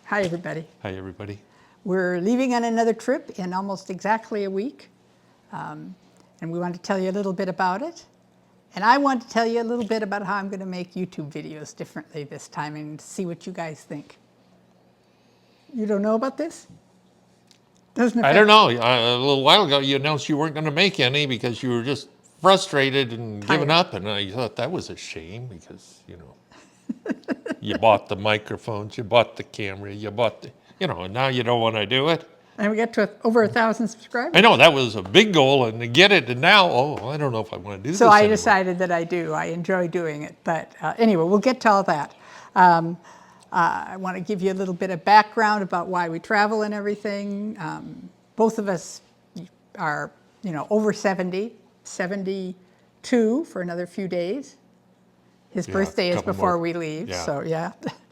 Hi, everybody. Hi, everybody. We're leaving on another trip in almost exactly a week, and we want to tell you a little bit about it. And I want to tell you a little bit about how I'm going to make YouTube videos differently this time and see what you guys think. You don't know about this? Doesn't I don't know. A little while ago, you announced you weren't going to make any because you were just frustrated and giving up. And I thought that was a shame because, you bought the microphones, you bought the camera, you bought the, and now you don't want to do it. And we got to over 1,000 subscribers. I know, that was a big goal, and to get it, and now, I don't know if I want to do this anymore. So I decided that I do. I enjoy doing it. But anyway, we'll get to all that. I want to give you a little bit of background about why we travel and everything. Both of us are, over 70, 72 for another few days. His birthday is before we leave, so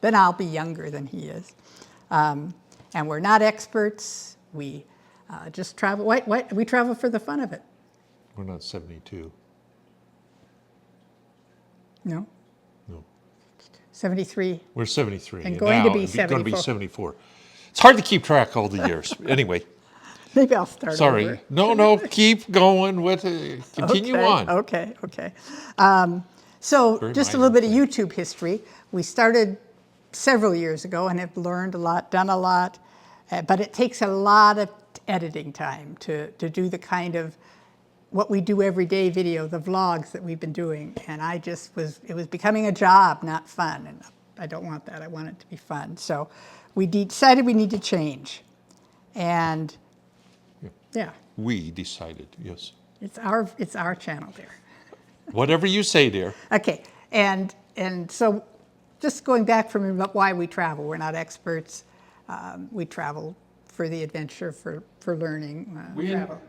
then I'll be younger than he is. And we're not experts. We just travel. We travel for the fun of it. We're not 72. No? No. 73. We're 73. And going to be 74. Going to be 74. It's hard to keep track all the years. Anyway. Maybe I'll start Sorry. over. No, keep going with it. Continue on. Okay. So just a little bit of YouTube history. We started several years ago and have learned a lot, done a lot, but it takes a lot of editing time to do the kind of what we do every day video, the vlogs that we've been doing. And it was becoming a job, not fun. And I don't want that. I want it to be fun. So we decided we need to change. And we decided, yes. It's our channel there. Whatever you say, dear. Okay, and so just going back from why we travel, we're not experts. We travel for the adventure, for learning.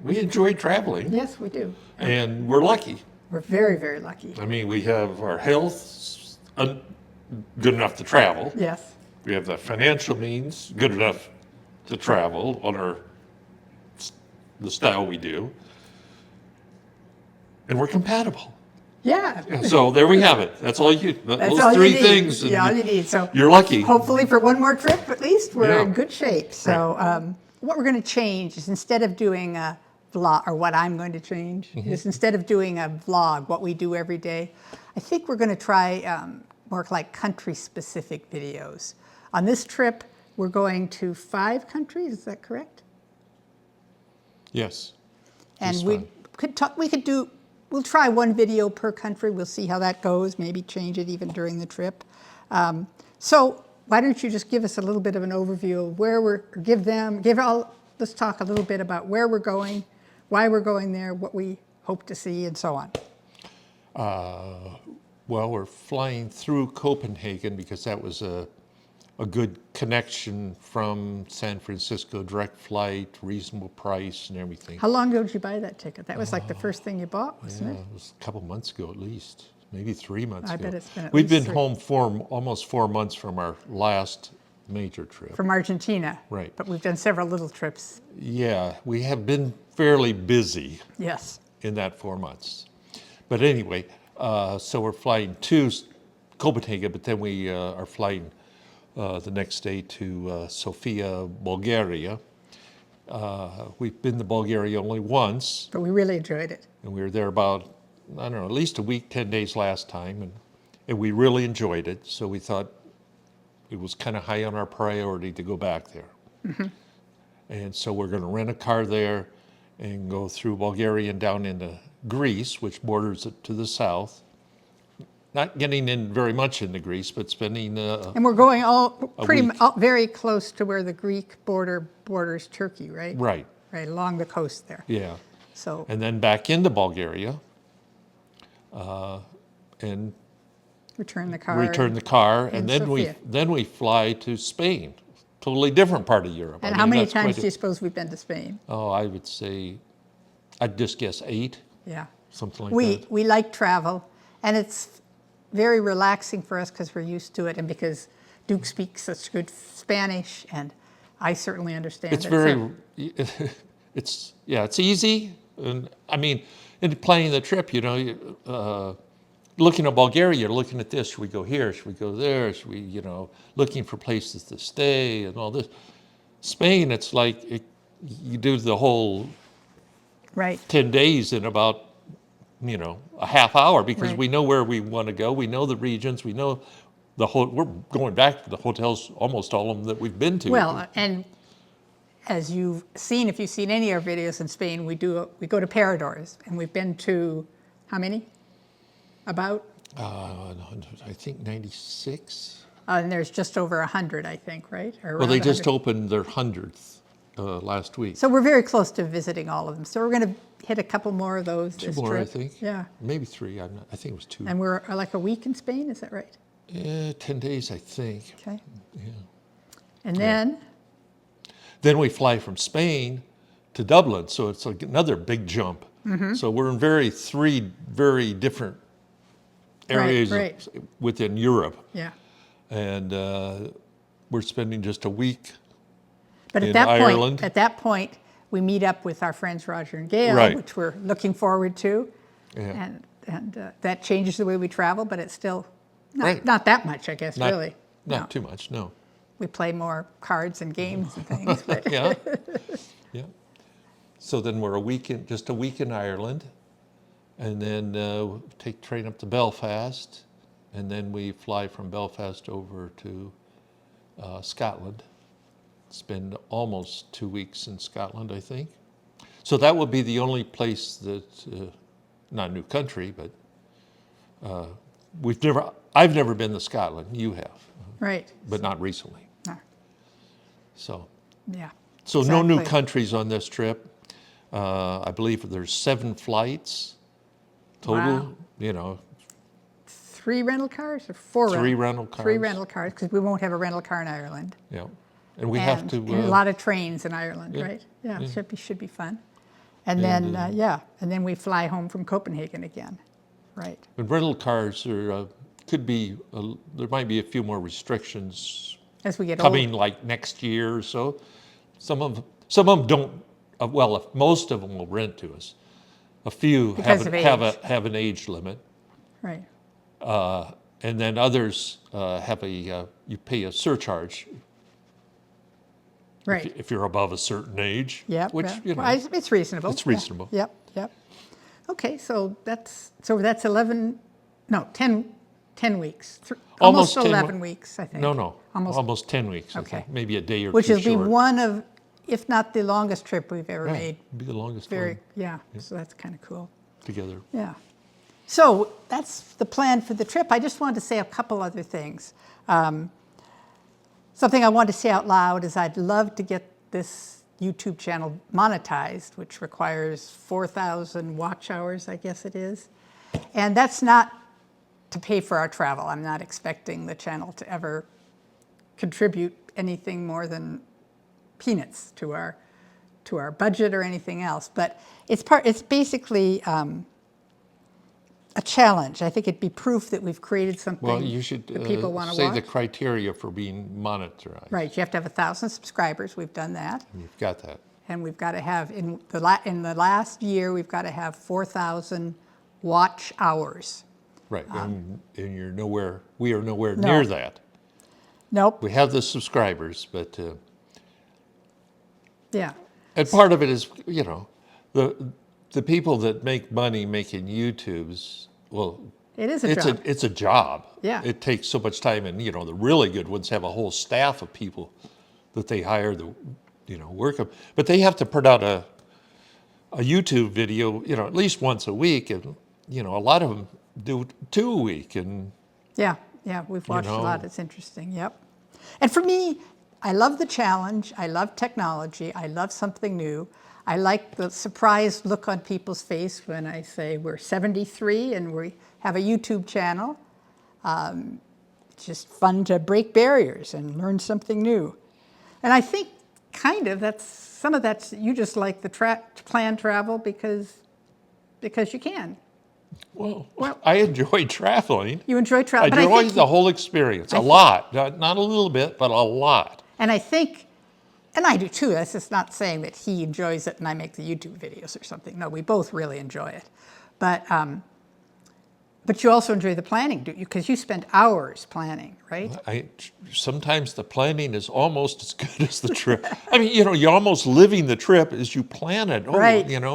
We enjoy traveling. Yes, we do. And we're lucky. We're very, very lucky. I mean, we have our health good enough to travel. Yes. We have the financial means good enough to travel on the style we do. And we're compatible. Yeah. So there we have it. That's all you. Those three things. Yeah, all you need. So you're lucky. Hopefully, for one more trip at least, we're in good shape. So what we're going to change is instead of doing a vlog, or what I'm going to change is instead of doing a vlog, what we do every day, I think we're going to try more like country-specific videos. On this trip, we're going to 5 countries. Is that correct? Yes. And we'll try one video per country. We'll see how that goes, maybe change it even during the trip. So why don't you just give us a little bit of an overview of let's talk a little bit about where we're going, why we're going there, what we hope to see, and so on. Well, we're flying through Copenhagen because that was a good connection from San Francisco, direct flight, reasonable price and everything. How long ago did you buy that ticket? That was like the first thing you bought, wasn't it? It was a couple months ago at least, maybe 3 months ago. I bet it's been We've been home for almost 4 months from our last major trip. From Argentina. Right. But we've done several little trips. Yeah, we have been fairly busy. Yes. In that 4 months. But anyway, so we're flying to Copenhagen, but then we are flying the next day to Sofia, Bulgaria. We've been to Bulgaria only once. But we really enjoyed it. And we were there about, I don't know, at least a week, 10 days last time. And we really enjoyed it. So we thought it was kind of high on our priority to go back there. Mm-hmm. And so we're going to rent a car there and go through Bulgaria and down into Greece, which borders it to the south. Not getting in very much into Greece, but spending. And we're going very close to where the Greek borders Turkey, right? Right. Right along the coast there. Yeah. So. And then back into Bulgaria, and return the car. And then we fly to Spain, totally different part of Europe. And how many times do you suppose we've been to Spain? Oh, I would say, I'd just guess 8. Yeah. Something like that. We like travel, and it's very relaxing for us because we're used to it and because Duke speaks such good Spanish, and I certainly understand it. It's easy. And I mean, in planning the trip, looking at Bulgaria, you're looking at this. Should we go here? Should we go there? Should we, looking for places to stay and all this. Spain, it's like you do the whole Right. 10 days in about, a half hour because Right. we know where we want to go. We know the regions. We know we're going back to the hotels, almost all of them that we've been to. Well, and as you've seen, if you've seen any of our videos in Spain, we go to Paradors, and we've been to how many? About? I think 96. And there's just over 100, I think, right? Or Well, they around just 100. opened their 100th last week. So we're very close to visiting all of them. So we're going to hit a couple more of those Two this more, trip. I think. Yeah. Maybe 3. I think it was 2. And we're like a week in Spain, is that right? 10 days, I think. Okay. Yeah. And then, Then we fly from Spain to Dublin, so it's like another big jump. So we're in 3 very different areas right. within Europe, yeah. and we're spending just a week. But in at Ireland. that point, we meet up with our friends Roger and Gayle, Right. which we're looking forward to. Yeah. And that changes the way we travel, but it's still Right. not that much, I guess, Not, really. Not No. too much, no. We play more cards and games and things. But Yeah, yeah. So then we're just a week in Ireland, and then take train up to Belfast, and then we fly from Belfast over to Scotland. Spend almost 2 weeks in Scotland, I think. So that would be the only place that, not a new country, but I've never been to Scotland. You have, right. but not recently. No. So. Yeah. So no new Exactly. countries on this trip. I believe there's 7 flights total. Wow. 3 rental cars or 4 3 rental cars. 3 rental cars, because we won't have a rental car in Ireland. Yeah, and we have to. And a lot of trains in Ireland, yeah, right? Yeah, yeah. Should be fun. And then and then we fly home from Copenhagen again, right? But rental cars are could be. There might be a few more restrictions As we get coming, older. like next year or so. Some of them don't. Well, if most of them will rent to us. A few Because of have an age limit. Right. And then others have you pay a surcharge Right. if you're above a certain age. Yep. Which, yeah. Well, it's reasonable. it's reasonable. Yeah. Yep. Okay, so that's 10 weeks. Almost 10 11 weeks, I think. No. Almost. Almost 10 weeks. I Okay. think. Maybe a day or Which two will be short. one of, if not the longest trip we've ever made. Be the longest Very, one yeah. So that's kind of cool. together. Yeah. So that's the plan for the trip. I just wanted to say a couple other things. Something I wanted to say out loud is I'd love to get this YouTube channel monetized, which requires 4,000 watch hours, I guess it is. And that's not to pay for our travel. I'm not expecting the channel to ever contribute anything more than peanuts to our budget or anything else. But it's basically a challenge. I think it'd be proof that we've created something Well, you should that people want to say watch. the criteria for being monetized. Right, you have to have 1,000 subscribers. We've done that. And you've got that. And we've got to have, in the last year, we've got to have 4,000 watch hours. Right, and you're nowhere. We are nowhere No. near that. Nope, We have the subscribers, but yeah, and part of it is the people that make money making YouTubes. Well, it is a job. it's a job. Yeah. It takes so much time, and the really good ones have a whole staff of people that they hire to work them. But they have to put out a YouTube video at least once a week, and a lot of them do 2 a week, and Yeah, we've watched a know. lot. It's interesting, yep. And for me, I love the challenge. I love technology. I love something new. I like the surprised look on people's face when I say we're 73 and we have a YouTube channel. It's just fun to break barriers and learn something new. And I think some of that's, you just like the plan travel because you can. well, I enjoy traveling. You enjoy I travel. But enjoy think the whole experience a lot, not a little bit, but a lot. And I think, and I do too, that's just not saying that he enjoys it and I make the YouTube videos or something. No, we both really enjoy it. But But you also enjoy the planning, do you? Because you spend hours planning, right? Sometimes the planning is almost as good as the trip. I mean, you're almost living the trip as you plan it. Oh, Right. And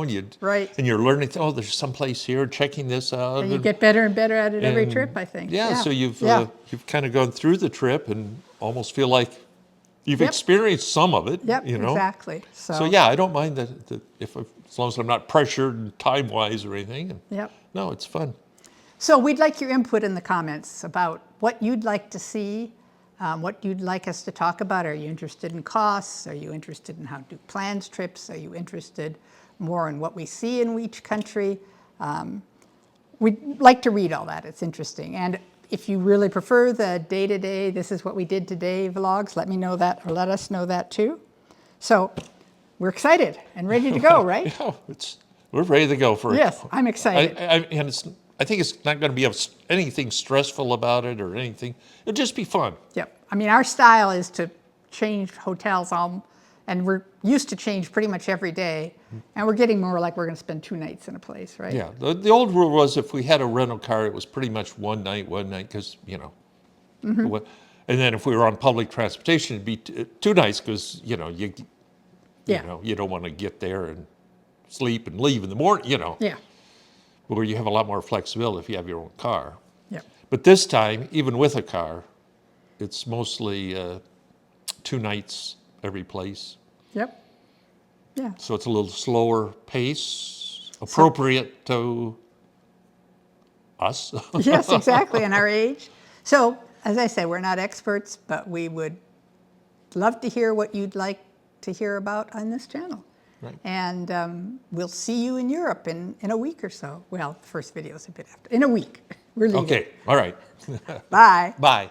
and you're learning, oh, there's some place here, checking this out. And you get better and better at it every and trip, I think. Yeah, so you've kind of gone through the trip and almost feel like you've experienced some of it. Yep, exactly. So yeah, I don't mind that as long as I'm not pressured time-wise or anything. And Yep. no, it's fun. So we'd like your input in the comments about what you'd like to see, what you'd like us to talk about. Are you interested in costs? Are you interested in how to do planned trips? Are you interested more in what we see in each country? We'd like to read all that. It's interesting. And if you really prefer the day-to-day, this is what we did today vlogs, let me know that, or let us know that too. So we're excited and ready to go, right? Yeah, we're ready to go for it. Yes, I'm excited. I think it's not going to be anything stressful about it or anything. It'll just be fun. Yep. I mean, our style is to change hotels, and we're used to change pretty much every day. And we're getting more like we're going to spend 2 nights in a place, right? Yeah. The old rule was if we had a rental car, it was pretty much one night, because, And then if we were on public transportation, it'd be 2 nights because, you don't want to get there and sleep and leave in the morning, Yeah. Where you have a lot more flexibility if you have your own car. Yep. But this time, even with a car, it's mostly 2 nights every place. Yep. Yeah. So it's a little slower pace, appropriate to us. Yes, exactly, and our age. So, as I said, we're not experts, but we would love to hear what you'd like to hear about on this channel. Right. And we'll see you in Europe in a week or so. Well, the first video is a bit after. In a week. We're leaving. Okay, all right. Bye. Bye.